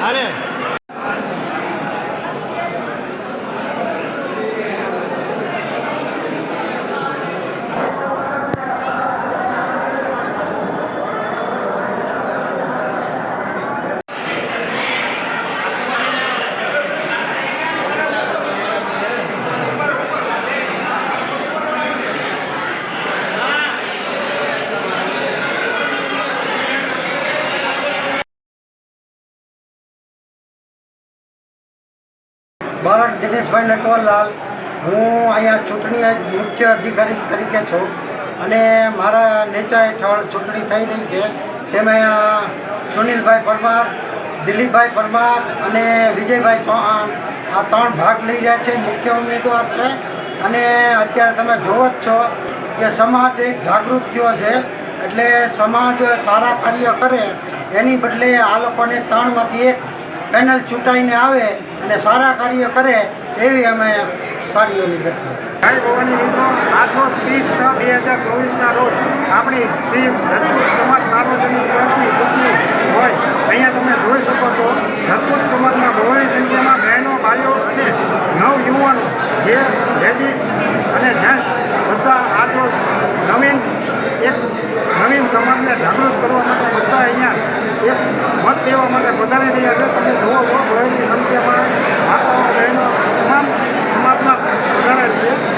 અરે બારડ દિનેશભાઈ નટવરલાલ, હું અહીંયા ચૂંટણી મુખ્ય અધિકારી તરીકે છું અને મારા નેચા હેઠળ ચૂંટણી થઈ રહી છે. તેમાં સુનિલભાઈ પરમાર, દિલીપભાઈ પરમાર અને વિજયભાઈ ચૌહાણ આ 3 ભાગ લઈ રહ્યા છે, મુખ્ય ઉમેદવાર છે. અને અત્યારે તમે જોવો જ છો કે સમાજ એક જાગૃત થયો છે, એટલે સમાજ સારા કાર્ય કરે એની બદલે આ લોકોને 3માંથી 1 પેનલ ચૂંટાઈને આવે અને સારા કાર્ય કરે એવી અમે સારીઓની દર્શાવી. જય ભવાની મિત્રો, આજનો 30/6/2024ના રોજ આપણી શ્રી રજપૂત સમાજ સાર્વજનિક ટ્રસ્ટની ચૂંટણી હોય. અહીંયા તમે જોઈ શકો છો રજપૂત સમાજના બહોળી સંખ્યામાં બહેનો, ભાઈઓ અને નવયુવાનો જે લેડીઝ અને જેન્ટ્સ બધા આજરોજ નવીન સમાજને જાગૃત કરવા માટે બધા અહીંયા એક મત દેવા માટે પધારી રહ્યા છે.